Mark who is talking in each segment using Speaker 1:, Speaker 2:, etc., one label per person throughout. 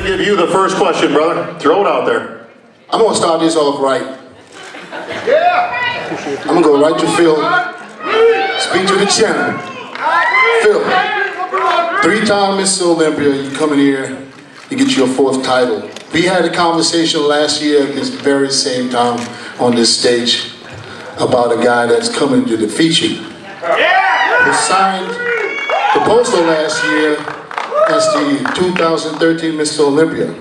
Speaker 1: to give you the first question, brother. Throw it out there.
Speaker 2: I'm going to start this off right. I'm going to go right to Phil. Speak to the champion. Phil, 3-time Mr. Olympia, you come in here, you get your 4th title. We had a conversation last year at this very same time on this stage about a guy that's coming to defeat you. He signed the poster last year as the 2013 Mr. Olympia.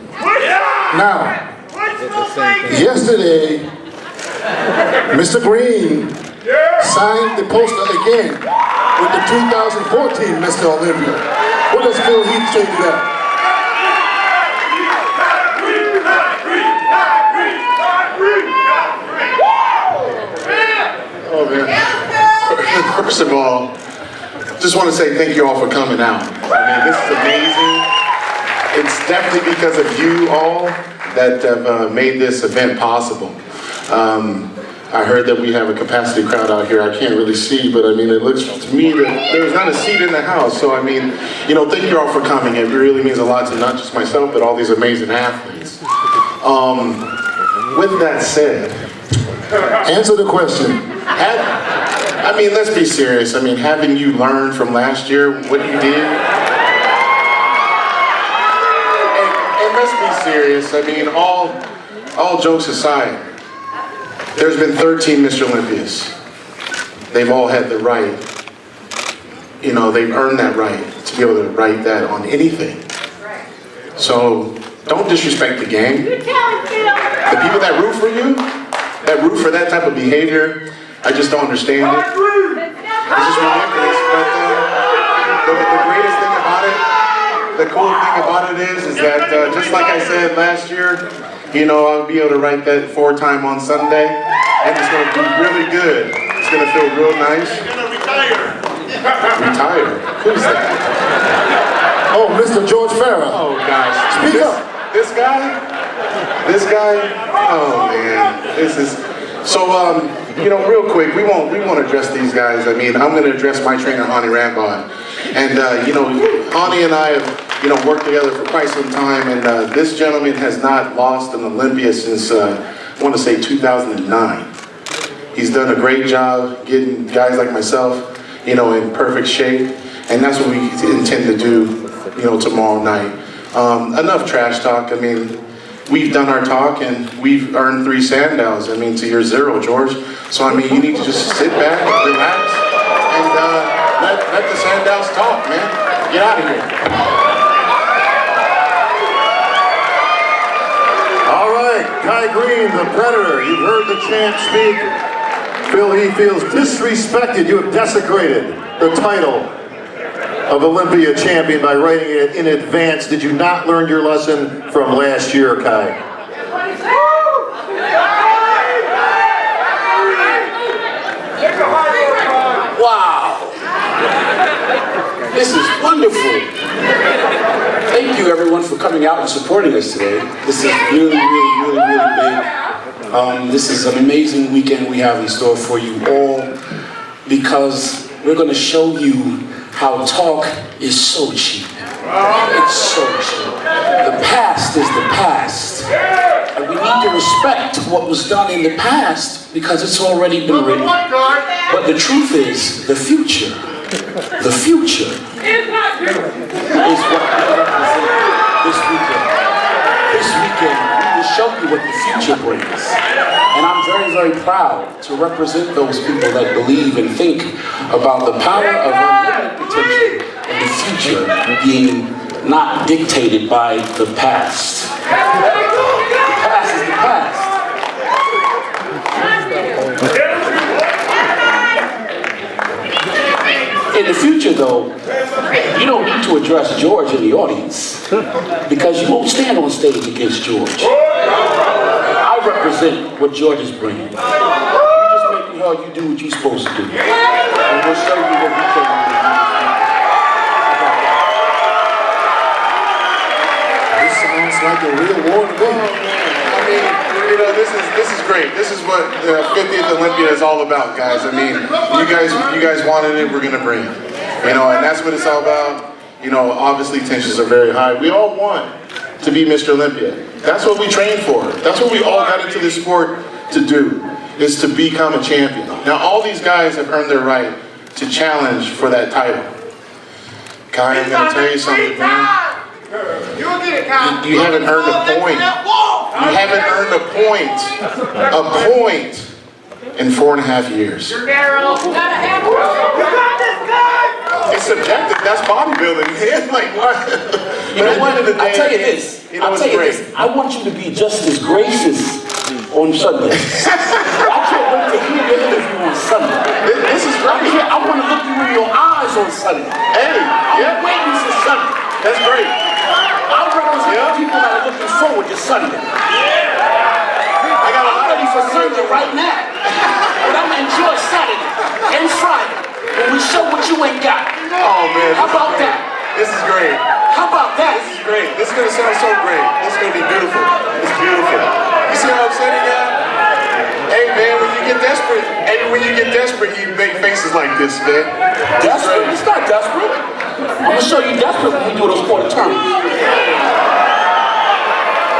Speaker 2: Now, yesterday, Mr. Greene signed the poster again with the 2014 Mr. Olympia. What does Phil Heath say to that?
Speaker 3: Oh man. First of all, just want to say thank you all for coming out. I mean, this is amazing. It's definitely because of you all that have made this event possible. I heard that we have a capacity crowd out here. I can't really see, but I mean, it looks to me that there's not a seat in the house. So I mean, you know, thank you all for coming. It really means a lot to not just myself, but all these amazing athletes. With that said,
Speaker 2: answer the question.
Speaker 3: I mean, let's be serious. I mean, having you learn from last year what you did, and let's be serious. I mean, all jokes aside, there's been 13 Mr. Olympias. They've all had the right, you know, they've earned that right to be able to write that on anything. So don't disrespect the game. The people that root for you, that root for that type of behavior, I just don't understand it. It's just ridiculous. But the greatest thing about it, the cool thing about it is that just like I said last year, you know, I'll be able to write that 4-time on Sunday, and it's going to be really good. It's going to feel real nice.
Speaker 1: You're going to retire.
Speaker 3: Retire? Who's that?
Speaker 2: Oh, Mr. George Farrah.
Speaker 3: Oh gosh.
Speaker 2: Speak up.
Speaker 3: This guy? Oh man, this is. So, you know, real quick, we won't address these guys. I mean, I'm going to address my trainer, Hani Rambod. And, you know, Hani and I have, you know, worked together for quite some time. And this gentleman has not lost an Olympia since, I want to say, 2009. He's done a great job getting guys like myself, you know, in perfect shape. And that's what we intend to do, you know, tomorrow night. Enough trash talk. I mean, we've done our talk and we've earned 3 Sandals. I mean, to your 0, George. So, I mean, you need to just sit back, relax, and let the Sandals talk, man. Get out of here.
Speaker 1: All right, Kai Greene, the Predator. You've heard the champ speak. Phil, he feels disrespected. You have desecrated the title of Olympia champion by writing it in advance. Did you not learn your lesson from last year, Kai?
Speaker 4: Wow. This is wonderful. Thank you everyone for coming out and supporting us today. This is really big. This is an amazing weekend we have in store for you all, because we're going to show you how talk is so cheap. It's so cheap. The past is the past. And we need to respect what was done in the past because it's already been written. But the truth is, the future is what we represent this weekend. This weekend, we will show you what the future brings. And I'm very proud to represent those people that believe and think about the power of unlimited potential of the future being not dictated by the past. The past is the past. In the future, though, you don't need to address George in the audience because you won't stand on stage against George. I represent what George is bringing. You just make sure you do what you're supposed to do. And we'll show you what we can do.
Speaker 2: This sounds like a real war to me.
Speaker 3: I mean, you know, this is great. This is what 50th Olympia is all about, guys. I mean, you guys wanted it, we're gonna bring it. You know, and that's what it's all about. You know, obviously tensions are very high. We all want to be Mr. Olympia. That's what we trained for. That's what we all got into this sport to do, is to become a champion. Now, all these guys have earned their right to challenge for that title. Kai, I'm going to tell you something, man. You haven't earned a point. You haven't earned a point in 4.5 years. It's subjective. That's bodybuilding. Like, what?
Speaker 4: You know what? I'll tell you this. I want you to be just as gracious on Sunday. I can't wait to hear your interview on Sunday.
Speaker 3: This is great.
Speaker 4: I want to look you in your eyes on Sunday.
Speaker 3: Hey,
Speaker 4: I'm waiting for Sunday.
Speaker 3: That's great.
Speaker 4: I represent the people that are looking forward to Sunday. I'm ready for Sunday right now. But I'm going to enjoy Saturday and Friday when we show what you ain't got.
Speaker 3: Oh, man.
Speaker 4: How about that?
Speaker 3: This is great.
Speaker 4: How about that?
Speaker 3: This is great. This is going to sound so great. This is going to be beautiful. It's beautiful. You see how upset he got? Hey, man, when you get desperate, you make faces like this, man.
Speaker 4: Desperate? It's not desperate. I'm going to show you desperate when we do those quarter turns. How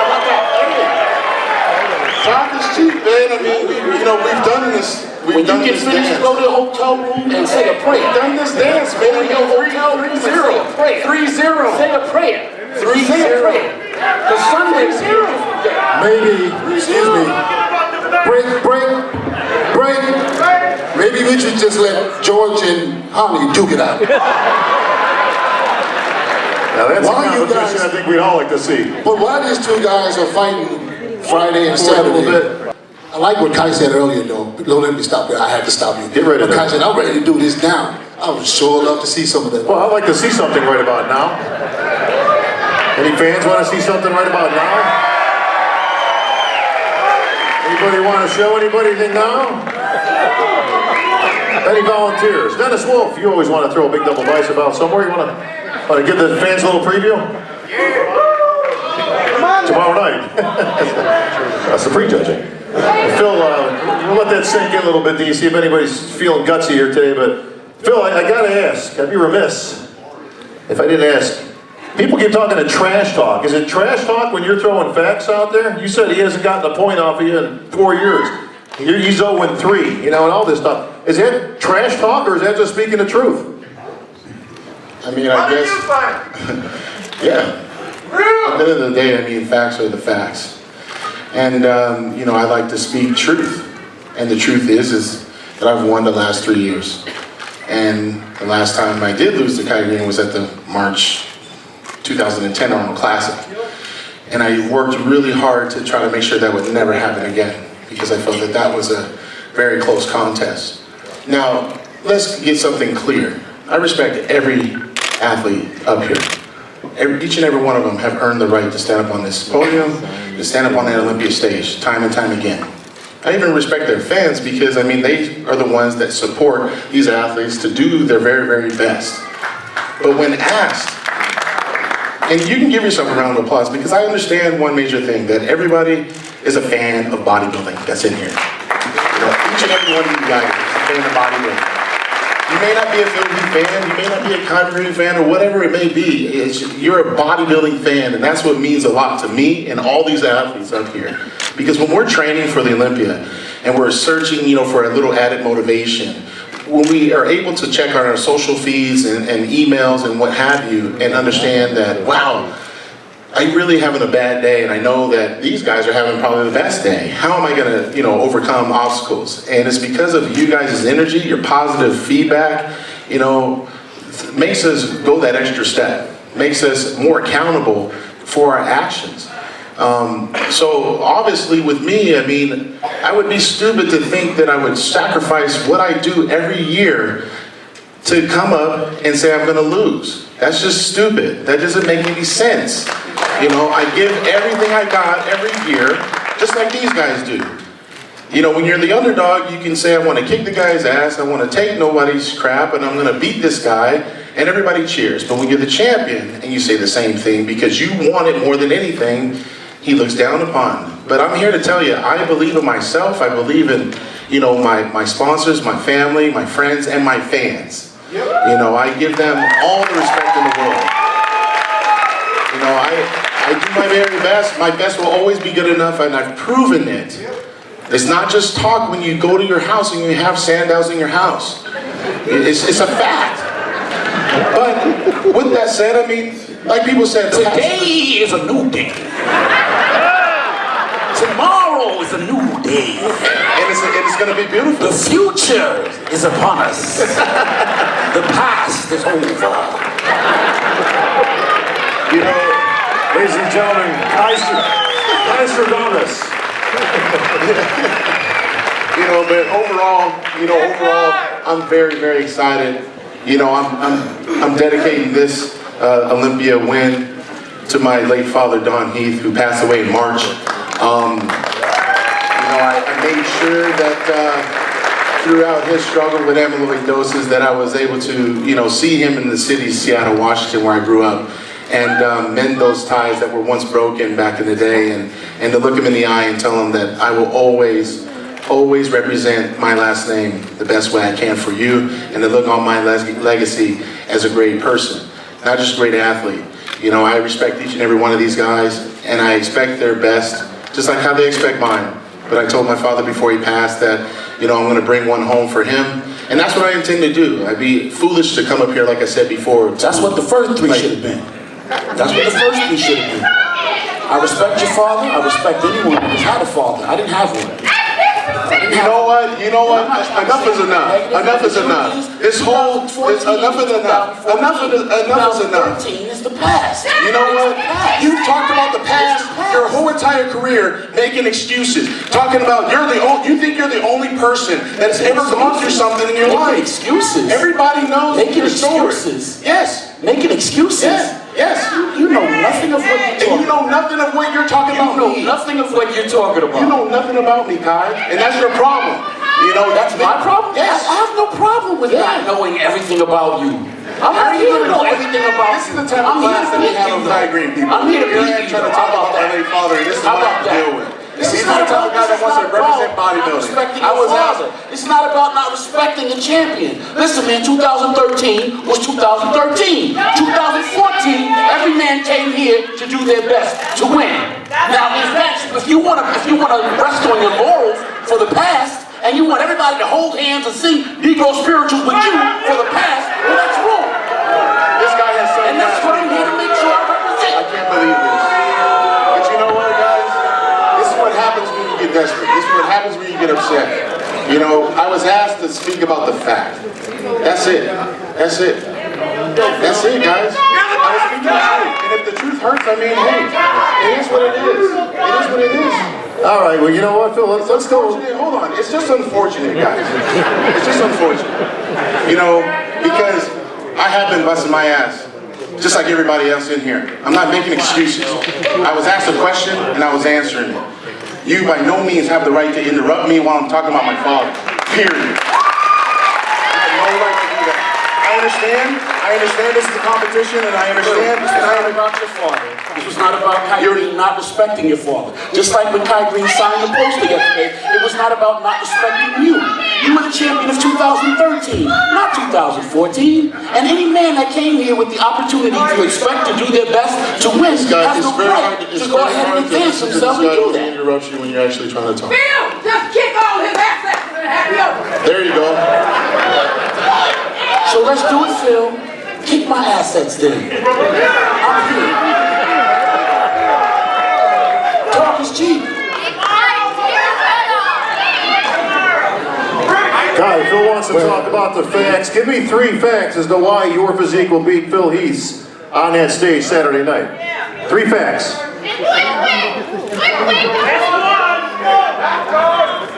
Speaker 4: about that?
Speaker 3: Talk is cheap, man. I mean, we've done this.
Speaker 4: When you get finished, go to the hotel room and say a prayer.
Speaker 3: We've done this dance, man.
Speaker 4: Go to the hotel room and say a prayer.
Speaker 3: 3-0.
Speaker 4: Say a prayer.
Speaker 3: 3-0.
Speaker 4: Say a prayer. Because Sunday's here.
Speaker 2: Maybe, excuse me, break. Maybe we should just let George and Honey duke it out.
Speaker 1: Now that's
Speaker 2: Why
Speaker 1: a
Speaker 2: you
Speaker 1: competition
Speaker 2: guys-
Speaker 1: I think we'd all like to see.
Speaker 2: But why these two guys are fighting Friday and Saturday? I like what Kai said earlier, though. Don't let me stop you. I had to stop you.
Speaker 1: Get ready.
Speaker 2: But Kai said, I'm ready to do this now. I would sure love to see some of that.
Speaker 1: Well, I'd like to see something right about now. Any fans want to see something right about now? Anybody want to show anybody anything now? Any volunteers? Dennis Wolf, you always want to throw a big double bicep out somewhere. You want to give the fans a little preview? Tomorrow night. That's the prejudging. Phil, we'll let that sink in a little bit, do you see if anybody's feeling gutsy here today, but Phil, I gotta ask, I'd be remiss if I didn't ask. People keep talking to trash talk. Is it trash talk when you're throwing facts out there? You said he hasn't gotten a point off of you in 4 years. He's 0-3, and all this stuff. Is that trash talk, or is that just speaking the truth?
Speaker 3: I mean, I guess. Yeah. At the end of the day, I mean, facts are the facts. And, I like to speak truth. And the truth is that I've won the last 3 years. And the last time I did lose to Kai Greene was at the March 2010 Arnold Classic. And I worked really hard to try to make sure that would never happen again, because I felt that was a very close contest. Now, let's get something clear. I respect every athlete up here. Each and every one of them have earned the right to stand up on this podium, to stand up on that Olympia stage, time and time again. I even respect their fans, because, I mean, they are the ones that support these athletes to do their very, very best. But when asked, and you can give yourself a round of applause, because I understand one major thing, that everybody is a fan of bodybuilding that's in here. Each and every one of you guys is a fan of bodybuilding. You may not be a Phil Heath fan, you may not be a Kai Greene fan, or whatever it may be. You're a bodybuilding fan, and that's what means a lot to me and all these athletes up here. Because when we're training for the Olympia, and we're searching, for a little added motivation, when we are able to check on our social feeds and emails and what have you, and understand that, wow, I'm really having a bad day, and I know that these guys are having probably the best day. How am I going to, overcome obstacles? And it's because of you guys' energy, your positive feedback, makes us go that extra step, makes us more accountable for our actions. So obviously with me, I mean, I would be stupid to think that I would sacrifice what I do every year to come up and say I'm going to lose. That's just stupid. That doesn't make any sense. I give everything I got every year, just like these guys do. When you're the underdog, you can say, I want to kick the guy's ass, I want to take nobody's crap, and I'm going to beat this guy, and everybody cheers. But when you're the champion, and you say the same thing, because you want it more than anything, he looks down upon. But I'm here to tell you, I believe in myself, I believe in, my sponsors, my family, my friends, and my fans. I give them all the respect in the world. I I do my very best. My best will always be good enough, and I've proven it. It's not just talk when you go to your house and you have Sandals in your house. It's a fact. But with that said, I mean, like people said,
Speaker 4: Today is a new day. Tomorrow is a new day.
Speaker 3: and it's going to be beautiful.
Speaker 4: The future is upon us. The past is over.
Speaker 3: You know,
Speaker 1: Ladies and gentlemen, Kaiser Donis.
Speaker 3: but overall, I'm very, very excited. I'm dedicating this Olympia win to my late father, Don Heath, who passed away in March. I made sure that throughout his struggle with amyloidosis that I was able to, see him in the city of Seattle, Washington, where I grew up, and mend those ties that were once broken back in the day, and to look him in the eye and tell him that I will always represent my last name the best way I can for you, and to look on my legacy as a great person, not just a great athlete. I respect each and every one of these guys, and I expect their best, just like how they expect mine. But I told my father before he passed that, I'm going to bring one home for him, and that's what I intend to do. I'd be foolish to come up here, like I said before.
Speaker 4: That's what the first three should have been. That's what the first three should have been. I respect your father. I respect anyone who's had a father. I didn't have one.
Speaker 3: You know what? Enough is enough. Enough is enough. Enough is enough. Enough is enough.
Speaker 4: 13 is the past.
Speaker 3: You know what? You talked about the past your whole entire career, making excuses, talking about you think you're the only person that's ever gone through something in your life.
Speaker 4: Excuses.
Speaker 3: Everybody knows
Speaker 4: Making
Speaker 3: your story.
Speaker 4: excuses.
Speaker 3: Yes.
Speaker 4: Making excuses.
Speaker 3: Yes.
Speaker 4: You know nothing of what you're talking about.
Speaker 3: You know nothing of what you're talking about.
Speaker 4: You know nothing of what you're talking about.
Speaker 3: You know nothing about me, Kai, and that's your problem.
Speaker 4: That's my problem?
Speaker 3: Yes.
Speaker 4: I have no problem with not knowing everything about you. I'm
Speaker 3: How
Speaker 4: not
Speaker 3: are you
Speaker 4: here to
Speaker 3: gonna
Speaker 4: know
Speaker 3: know
Speaker 4: everything about
Speaker 3: This is
Speaker 4: you.
Speaker 3: the type of
Speaker 4: I'm here
Speaker 3: class
Speaker 4: to
Speaker 3: that we
Speaker 4: beat
Speaker 3: have
Speaker 4: you,
Speaker 3: of
Speaker 4: though.
Speaker 3: Kai Greene people.
Speaker 4: I'm here to
Speaker 3: You're
Speaker 4: beat you,
Speaker 3: trying to
Speaker 4: though.
Speaker 3: talk
Speaker 4: How
Speaker 3: about my
Speaker 4: that?
Speaker 3: late father, and this is
Speaker 4: How
Speaker 3: what I
Speaker 4: about
Speaker 3: deal
Speaker 4: that?
Speaker 3: with.
Speaker 4: This
Speaker 3: He's
Speaker 4: is
Speaker 3: the
Speaker 4: not
Speaker 3: type of guy that wants to represent
Speaker 4: not
Speaker 3: bodybuilding.
Speaker 4: respecting
Speaker 3: I
Speaker 4: your
Speaker 3: was
Speaker 4: father.
Speaker 3: asked.
Speaker 4: It's not about not respecting a champion. Listen, man, 2013 was 2013. 2014, every man came here to do their best, to win. Now, if you want to rest on your laurels for the past, and you want everybody to hold hands and sing Negro spirituals with you for the past, well, that's wrong.
Speaker 3: This guy has said
Speaker 4: And that's what I'm here to make sure I represent.
Speaker 3: I can't believe this. But you know what, guys? This is what happens when you get desperate. This is what happens when you get upset. I was asked to speak about the fact. That's it. That's it. That's it, guys. I was speaking the truth. And if the truth hurts, I mean, hey, it is what it is. It is what it is.
Speaker 1: All right, well, you know what, Phil, let's go.
Speaker 3: Hold on. It's just unfortunate, guys. It's just unfortunate. Because I have been busting my ass, just like everybody else in here. I'm not making excuses. I was asked a question, and I was answering it. You, by no means, have the right to interrupt me while I'm talking about my father. Period. You have no right to do that. I understand this is a competition, and I understand.
Speaker 4: This was not about your father. This was not about Kai Greene not respecting your father. Just like when Kai Greene signed the poster yesterday, it was not about not respecting you. You were the champion of 2013, not 2014. And any man that came here with the opportunity to expect to do their best to win has no right to go ahead and advance himself and do that.
Speaker 3: Interrupt you when you're actually trying to talk.
Speaker 5: Phil, just kick all his assets and have you over.
Speaker 3: There you go.
Speaker 4: So let's do it, Phil. Kick my assets then. I'm here. Talk is cheap.
Speaker 1: Kai, Phil wants to talk about the facts. Give me 3 facts as to why your physique will beat Phil Heath's on that stage Saturday night. 3 facts.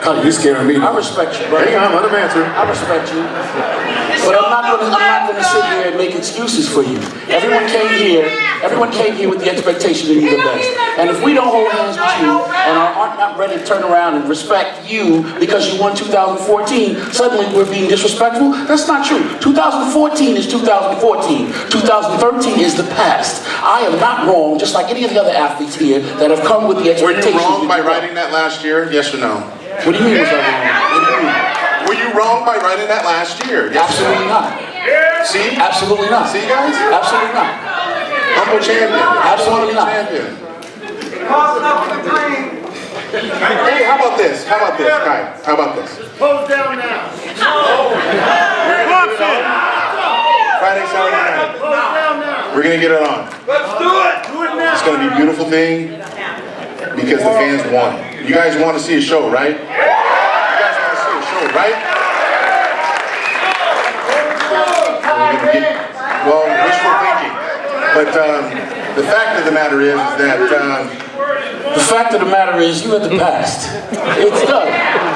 Speaker 2: Kai, you're scaring me.
Speaker 4: I respect you, brother.
Speaker 1: Hang on, let him answer.
Speaker 4: I respect you. But I'm not gonna sit here and make excuses for you. Everyone came here with the expectation to be the best. And if we don't hold hands with you and aren't not ready to turn around and respect you because you won 2014, suddenly we're being disrespectful? That's not true. 2014 is 2014. 2013 is the past. I am not wrong, just like any of the other athletes here that have come with the
Speaker 3: Were
Speaker 4: expectation.
Speaker 3: you wrong by writing that last year? Yes or no?
Speaker 4: What do you mean was I wrong? What do you mean?
Speaker 3: Were you wrong by writing that last year? Yes or
Speaker 4: Absolutely
Speaker 3: no?
Speaker 4: not.
Speaker 3: See?
Speaker 4: Absolutely not.
Speaker 3: See, guys?
Speaker 4: Absolutely not.
Speaker 3: Humble champion.
Speaker 4: Absolutely not.
Speaker 3: Champion. Hey, how about this? How about this, Kai? How about this?
Speaker 6: Pose down now.
Speaker 3: Friday, Saturday night.
Speaker 6: Pose down now.
Speaker 3: We're gonna get it on.
Speaker 6: Let's do it. Do it now.
Speaker 3: It's gonna be a beautiful thing because the fans want it. You guys want to see a show, right? You guys want to see a show, right? Well, wishful thinking. But the fact of the matter is that
Speaker 4: The fact of the matter is, you have the past. It's done.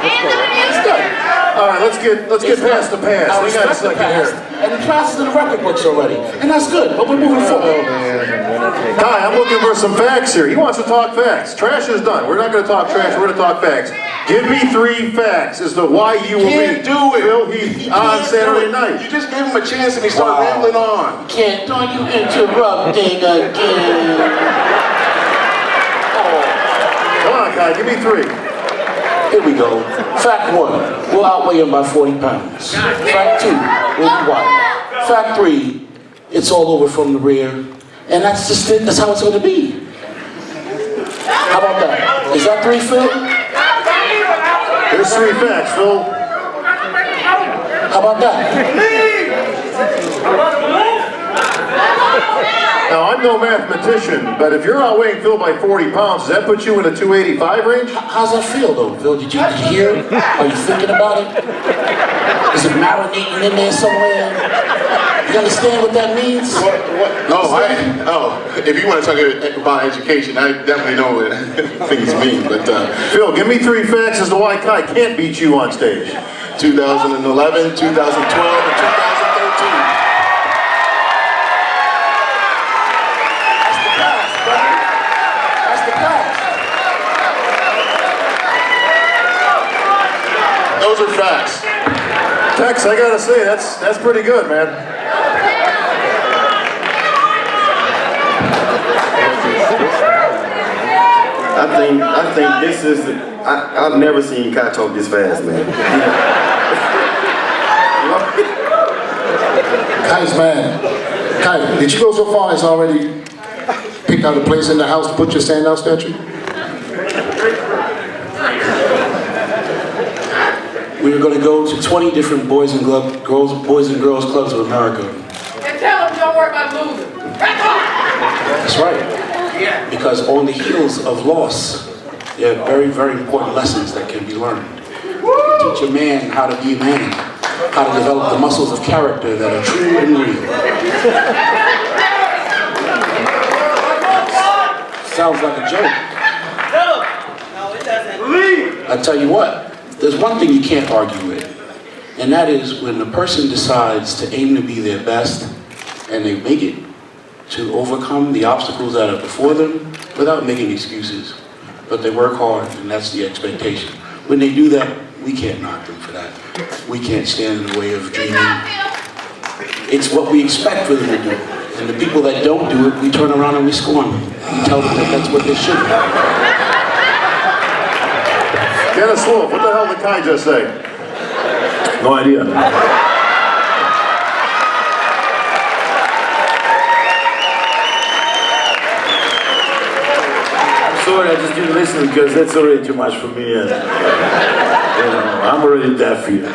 Speaker 4: It's done.
Speaker 1: All right, let's get past the past.
Speaker 4: I
Speaker 1: We got a
Speaker 4: respect the
Speaker 1: second
Speaker 4: past.
Speaker 1: here.
Speaker 4: And the past is in the record books already. And that's good, but we're moving forward.
Speaker 1: Kai, I'm looking for some facts here. He wants to talk facts. Trash is done. We're not going to talk trash. We're going to talk facts. Give me 3 facts as to why you will
Speaker 3: can't
Speaker 1: beat
Speaker 3: do it.
Speaker 1: Phil Heath
Speaker 3: He
Speaker 1: on
Speaker 3: can't
Speaker 1: Saturday
Speaker 3: do it.
Speaker 1: night.
Speaker 3: You just gave him a chance and he started rambling on.
Speaker 4: Can't, don't you interrupting again.
Speaker 1: Come on, Kai, give me 3.
Speaker 4: Here we go. Fact 1, we'll outweigh him by 40 pounds. Fact 2, we'll be wide. Fact 3, it's all over from the rear. And that's just it, that's how it's gonna be. How about that? Is that 3, Phil?
Speaker 1: Here's 3 facts, Phil.
Speaker 4: How about that?
Speaker 1: Now, I'm no mathematician, but if you're outweighing Phil by 40 pounds, does that put you in a 285 range?
Speaker 4: How's that feel though, Phil? Did you hear it? Are you thinking about it? Is it marinating in there somewhere? You understand what that means?
Speaker 3: If you want to talk about education, I definitely know what things mean. But
Speaker 1: Phil, give me 3 facts as to why Kai can't beat you on stage.
Speaker 3: 2011, 2012, and 2013. Those are facts.
Speaker 1: Tex, I gotta say, that's pretty good, man.
Speaker 7: I think this is, I've never seen Kai talk this fast, man.
Speaker 2: Kai's mad. Kai, did you go so far as already picked out a place in the house to put your standout statue?
Speaker 4: We were going to go to 20 different Boys and Girls Clubs of America.
Speaker 5: And tell them don't worry about losing. Back off.
Speaker 4: That's right. Because on the heels of loss, there are very, very important lessons that can be learned. Teach a man how to be a man, how to develop the muscles of character that are true and real. Sounds like a joke.
Speaker 5: No, it doesn't.
Speaker 4: I tell you what, there's one thing you can't argue with, and that is when a person decides to aim to be their best and they make it to overcome the obstacles that are before them without making excuses. But they work hard, and that's the expectation. When they do that, we can't knock them for that. We can't stand in the way of dreaming. It's what we expect for them to do. And the people that don't do it, we turn around and we scorn them. We tell them that that's what they should do.
Speaker 1: Dennis Wolf, what the hell did Kai just say? No idea.
Speaker 6: Sorry, I just didn't listen because that's already too much for me. And, I'm already deaf here.